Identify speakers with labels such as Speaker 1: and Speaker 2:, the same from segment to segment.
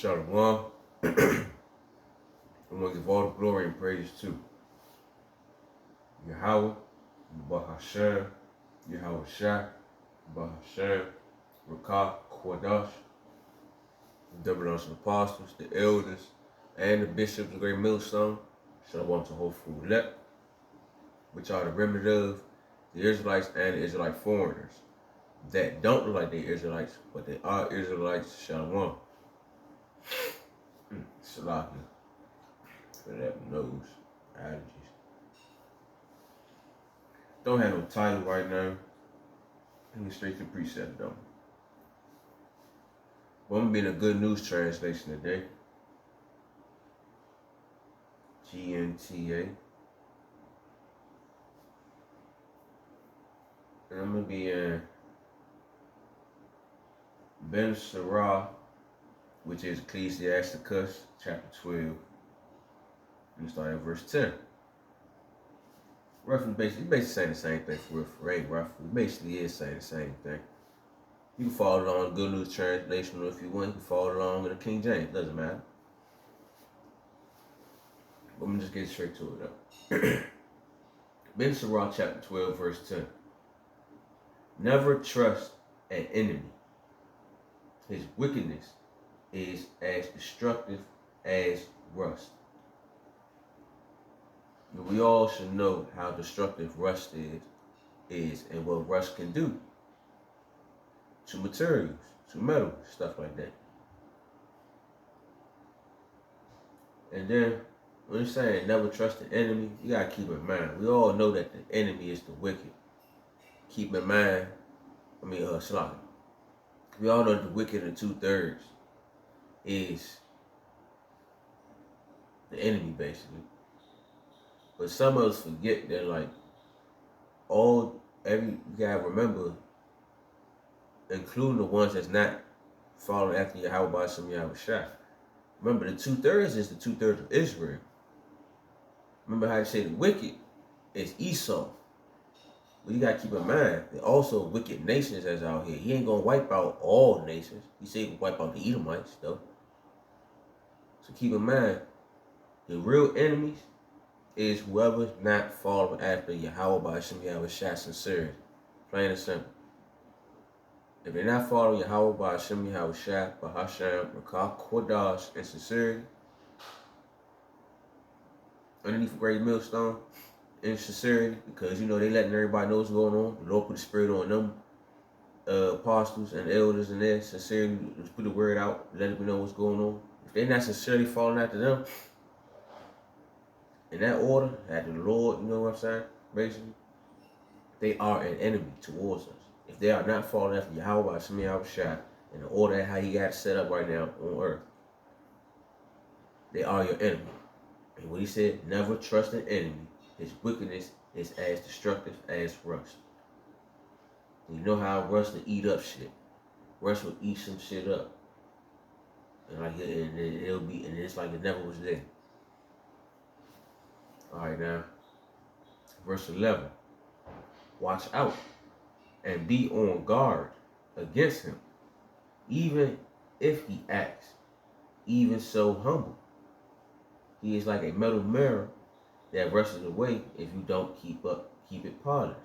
Speaker 1: Shalom. I want to give all the glory and praise to Yahweh, Bahashem, Yahweh Shah, Bahashem, Rakah, Kwadash, the double apostles, the elders, and the bishops of the great millstone. Shalom to whole food which are the remnant of the Israelites and the Israelite foreigners that don't look like they're Israelites, but they are Israelites. Shalom. Salakia. For that nose allergies. Don't have no title right now. I'm get straight to precept though. Well, I'm gonna be in a good news translation today. GNT. And I'm gonna be in Ben Sirah, which is Ecclesiasticus, chapter 12. And start at verse 10. Roughly, basically saying the same thing for ain't roughly. Basically is saying the same thing. You can follow along in Good News Translation, or if you want, you can follow along in the King James. Doesn't matter. But I'm gonna just get straight to it though. Ben Sirah, chapter 12, verse 10. Never trust an enemy. His wickedness is as destructive as rust. We all should know how destructive rust is and what rust can do to materials, to metal, stuff like that. And then when you're saying never trust the enemy, you gotta keep in mind, we all know that the enemy is the wicked. Keep in mind, Slav. We all know that the wicked in 2/3 is the enemy, basically. But some of us forget that, you gotta remember, including the ones that's not following after Yahweh by some Yahweh Shah. Remember, the 2/3 is the 2/3 of Israel. Remember how you say the wicked is Esau. But you gotta keep in mind, there are also wicked nations that's out here. He ain't gonna wipe out all nations. He said he can wipe out the Edomites, though. So keep in mind, the real enemies is whoever's not following after Yahweh by Hashem Yahweh Shah sincerity. Plain and simple. If they're not following Yahweh by Hashem Yahweh Shah, by Hashem, Rakah, Kodash, and sincerity, underneath the great millstone, in sincerity, because they letting everybody know what's going on. The Lord put the spirit on them apostles and elders in there. Sincerity, just put the word out, let them know what's going on. If they're not sincerely following after them, in that order, after the Lord, you know what I'm saying? Basically, they are an enemy towards us. If they are not following after Yahweh, Hashem Yahweh Shah, in the order how he got it set up right now on earth, they are your enemy. And what he said, never trust an enemy. His wickedness is as destructive as rust. And you know how rust will eat up shit. Rust will eat some shit up. And it's like it never was there. Alright now. Verse 11. Watch out and be on guard against him, even if he acts even so humble. He is like a metal mirror that rushes away if you don't keep it polished.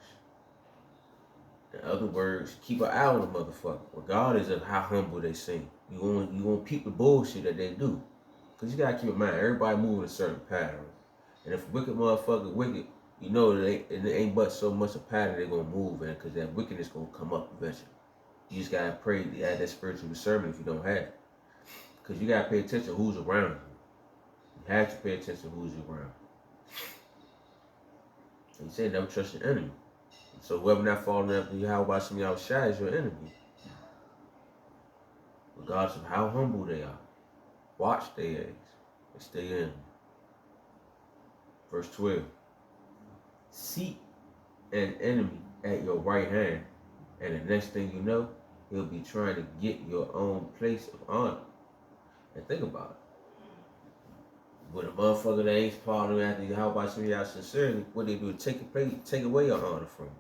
Speaker 1: In other words, keep an eye on the motherfucker, regardless of how humble they seem. You gonna peep the bullshit that they do. Because you gotta keep in mind, everybody moving a certain pattern. And if a wicked motherfucker wicked, it ain't but so much a pattern they're gonna move in, because that wickedness gonna come up eventually. You just gotta pray to add that spiritual discernment if you don't have it. Because you gotta pay attention to who's around you. You have to pay attention to who's around. And he said, never trust your enemy. So whoever not following after Yahweh by some Yahweh Shai is your enemy. Regardless of how humble they are. Watch their eggs and stay in. Verse 12. Seek an enemy at your right hand, and the next thing you know, he'll be trying to get your own place of honor. And think about it. When a motherfucker that ain't following after Yahweh by some Yahweh sincerely, what they do is take away your honor from them.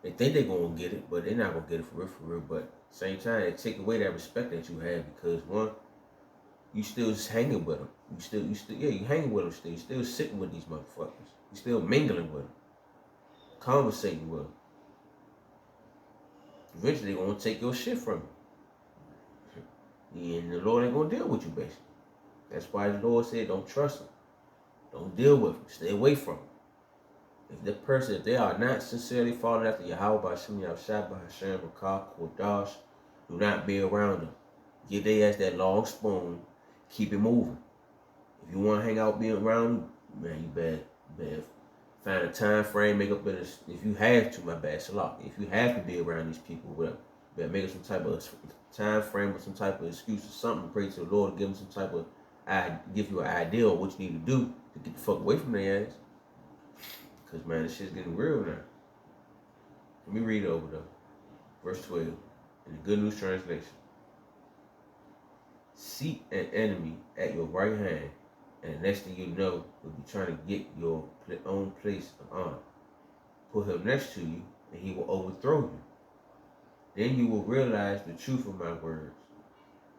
Speaker 1: They think they're gonna get it, but they're not gonna get it for real. But at the same time, they take away that respect that you have, because one, you still just hanging with them. You hanging with them still. You still sitting with these motherfuckers. You still mingling with them, conversating with them. Eventually, they're gonna take your shit from you, and the Lord ain't gonna deal with you, basically. That's why the Lord said, don't trust them, don't deal with them, stay away from them. If they are not sincerely following after Yahweh by Shem Yahushua by Hashem Rakah Kodash, do not be around them. Give their ass that long spoon, keep it moving. If you want to hang out being around them, man, you better find a time frame, make up if you have to, my bad, Shalak. If you have to be around these people, whatever, better make up some type of time frame or some type of excuse or something, pray to the Lord, give them some type of, give you an idea of what you need to do to get the fuck away from their ass. Because, man, this shit's getting real now. Let me read it over, though. Verse 12, in the Good News Translation. Seek an enemy at your right hand, and the next thing you know, he'll be trying to get your own place of honor. Put him next to you, and he will overthrow you. Then you will realize the truth of my words,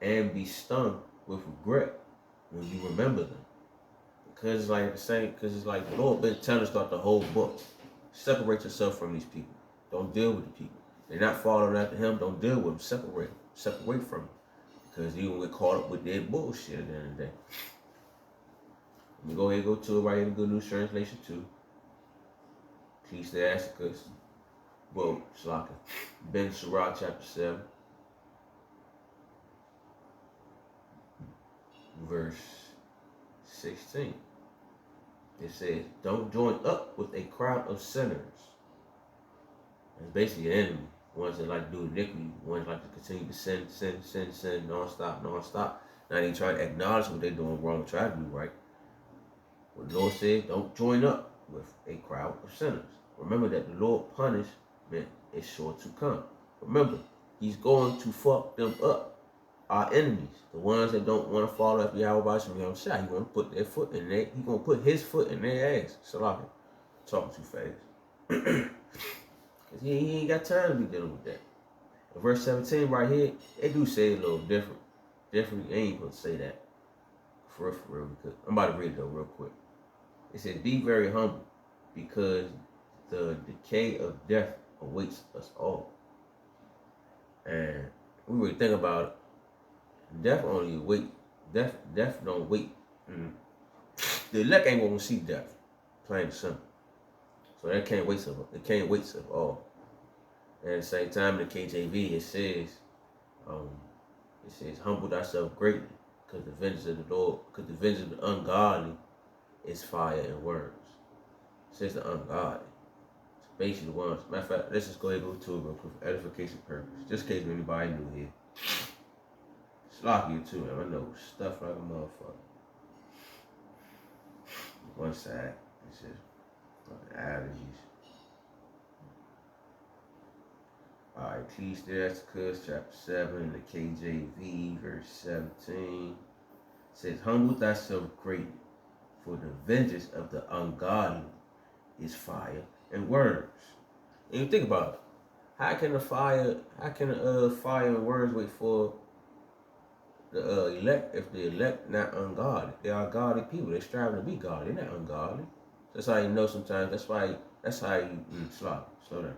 Speaker 1: and be stung with regret when you remember them. Because it's like the Lord been telling us throughout the whole book. Separate yourself from these people. Don't deal with the people. They're not following after him. Don't deal with them. Separate from them. Because you will get caught up with their bullshit at the end of the day. Let me go ahead and go to it right in the Good News Translation too. Ecclesiasticus. Well, Shalaka. Ben Sirach chapter 7. Verse 16. It says, don't join up with a crowd of sinners. It's basically an enemy. Ones that like to do iniquity. Ones that like to continue to sin, non-stop. Now they try to acknowledge what they're doing wrong, try to do right. What the Lord said, don't join up with a crowd of sinners. Remember that the Lord punishment is sure to come. Remember, he's going to fuck them up. Our enemies, the ones that don't want to follow after Yahweh Shem Yahushua, he want to put their foot in there. He gonna put his foot in their ass. Salaki, talking too fast. Cause he ain't got time to be dealing with that. In verse 17 right here, they do say it a little different. Different, ain't gonna say that. For real, because I'm about to read it though real quick. It says, be very humble, because the decay of death awaits us all. And we really think about it. Death only wait. Death don't wait. The elect ain't gonna see death. Plain and simple. So that can't wait of it. Can't wait of all. And at the same time, in the KJV it says, humble thyself greatly, because the vengeance of the Lord, because the vengeance of the ungodly is fire and worms. It says the ungodly. It's basically the ones. Matter of fact, let's just go ahead and go to it real quick for edification purpose. Just in case anybody new here. Slocky too, man. I know stuff like a motherfucker. One side, it's just fucking allergies. Alright, Ecclesiasticus chapter 7, the KJV, verse 17. It says, humble thyself greatly, for the vengeance of the ungodly is fire and worms. And you think about it. How can the fire and worms wait for the elect, if the elect not ungodly? They are godly people. They're striving to be godly. They're not ungodly. That's how you know sometimes. That's how you slow down.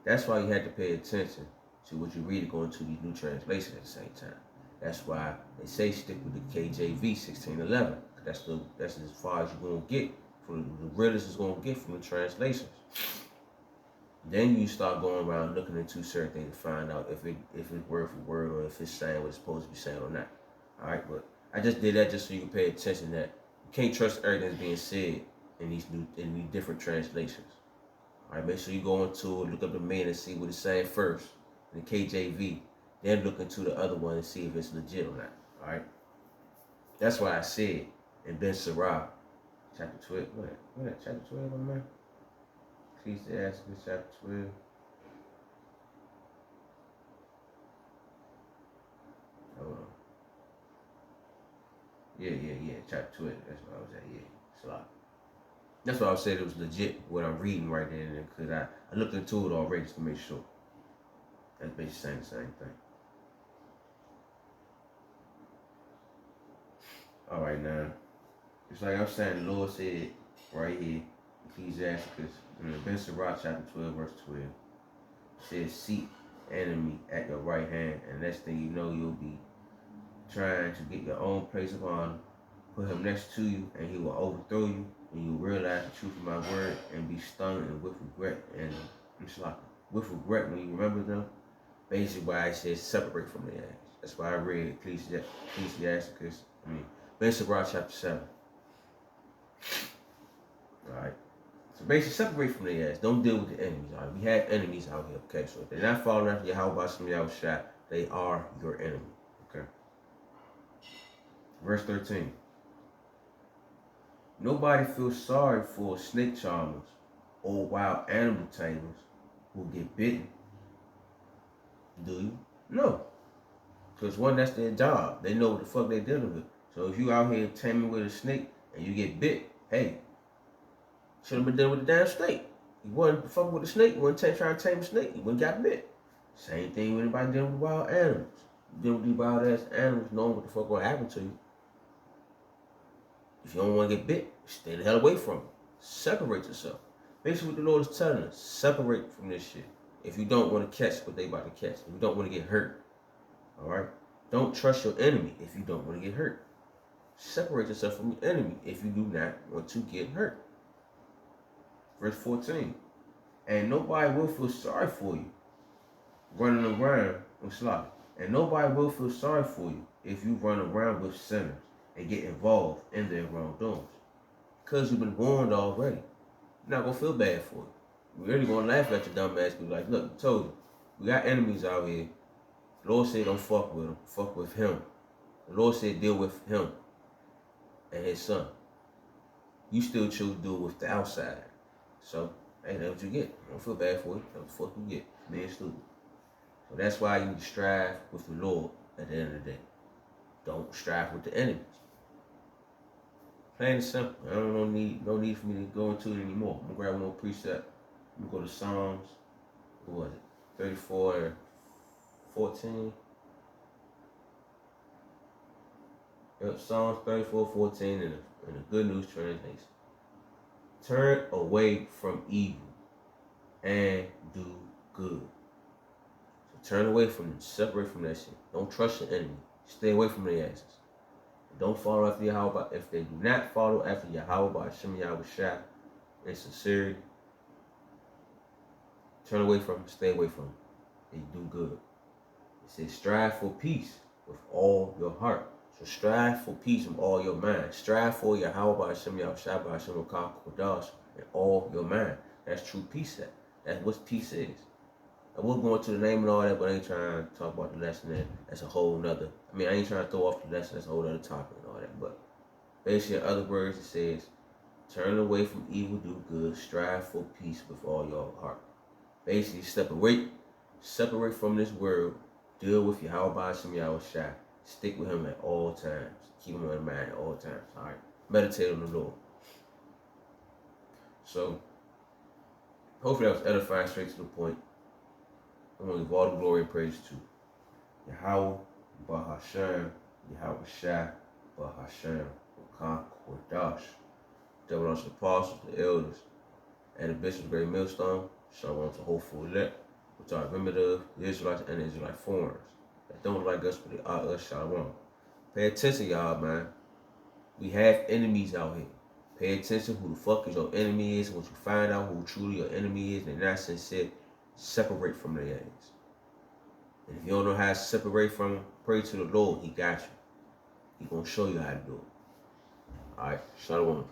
Speaker 1: That's why you have to pay attention to what you read going to these new translations at the same time. That's why they say stick with the KJV 1611. That's as far as you're gonna get from the realest is gonna get from the translations. Then you start going around looking into certain things to find out if it's word for word or if it's saying what it's supposed to be saying or not. Alright, but I just did that just so you can pay attention that you can't trust everything that's being said in these different translations. Alright, make sure you go into it, look up the main and see what it's saying first in the KJV. Then look into the other one and see if it's legit or not. Alright? That's why I said in Ben Sirach, chapter 12. What that? Chapter 12, my man? Ecclesiasticus chapter 12. Hold on. Yeah. Chapter 12. That's what I was at. Yeah. It's a lot. That's why I said it was legit what I'm reading right there, because I looked into it already just to make sure. That's basically saying the same thing. All right, now. It's like I'm saying, the Lord said right here, Ecclesiasticus, in the Sirach, chapter 12, verse 12. It says, seek enemy at your right hand, and next thing you know, you'll be trying to get your own place of honor. Put him next to you, and he will overthrow you, and you'll realize the truth of my word and be stung and with regret. And it's like, with regret when you remember them. Basically, why I said separate from the ass. That's why I read Ecclesiasticus. Sirach, chapter 7. Alright. So basically separate from the ass. Don't deal with the enemies. Alright. We have enemies out here. Okay. So if they're not following after Yahweh Shem Yahushua, they are your enemy. Okay. Verse 13. Nobody feels sorry for snake charmers or wild animal tamers who get bitten. Do you? No. Because one, that's their job. They know what the fuck they're dealing with. So if you out here taming with a snake and you get bit, hey, should have been dealing with the damn snake. You wasn't fucking with the snake. You wasn't trying to tame a snake. You wouldn't got bit. Same thing with anybody dealing with wild animals. Dealing with these wild ass animals, knowing what the fuck gonna happen to you. If you don't want to get bit, stay the hell away from it. Separate yourself. Basically what the Lord is telling us. Separate from this shit. If you don't want to catch what they about to catch. If you don't want to get hurt. Alright? Don't trust your enemy if you don't want to get hurt. Separate yourself from your enemy if you do not want to get hurt. Verse 14. And nobody will feel sorry for you running around with slaughter. And nobody will feel sorry for you if you run around with sinners and get involved in their wrongdoings. Because you've been warned already. You're not going to feel bad for you. We're really going to laugh at your dumb ass. Be like, look, I told you. We got enemies out here. The Lord said don't fuck with them. Fuck with him. The Lord said deal with him and his son. You still choose to do it with the outside. So, hey, that's what you get. Don't feel bad for it. That's what the fuck you get. Being stupid. So that's why you need to strive with the Lord at the end of the day. Don't strive with the enemies. Plain and simple. I don't no need for me to go into it anymore. I'm gonna grab one more precept. I'm gonna go to Psalms. What was it? 34 and 14. Yep, Psalms 34:14 in the Good News translation. Turn away from evil and do good. So turn away from them. Separate from that shit. Don't trust your enemy. Stay away from their asses. Don't follow after Yahweh. If they do not follow after Yahweh by Shem Yahushua in sincerity, turn away from them. Stay away from them. And do good. It says strive for peace with all your heart. So strive for peace with all your mind. Strive for Yahweh by Shem Yahushua by Shem Kodash in all your mind. That's true peace. That's what peace is. I will go into the name and all that, but I ain't trying to talk about the lesson. That's a whole nother. I ain't trying to throw off the lesson. That's a whole other topic and all that. But basically, in other words, it says, turn away from evil, do good, strive for peace with all your heart. Basically, separate from this world, deal with Yahweh Ba'ashem Yahushua. Stick with him at all times. Keep him in mind at all times. All right. Meditate on the Lord. So, hopefully that was edifying, straight to the point. I want to give all the glory and praise to Yahweh, Bahashem, Yahweh Shai, Bahashem, Wakah, Kordash, double unto the apostles, the elders, and the bishops, great millstone, shalom to hopeful elect, which are primitive, the Israelites and the Israelite foreigners that don't like us, but they are us, shalom. Pay attention, y'all, man. We have enemies out here. Pay attention who the fuck is your enemy is. Once you find out who truly your enemy is, they're not sincere, separate from their ass. And if you don't know how to separate from them, pray to the Lord. He got you. He gonna show you how to do it. All right, shalom.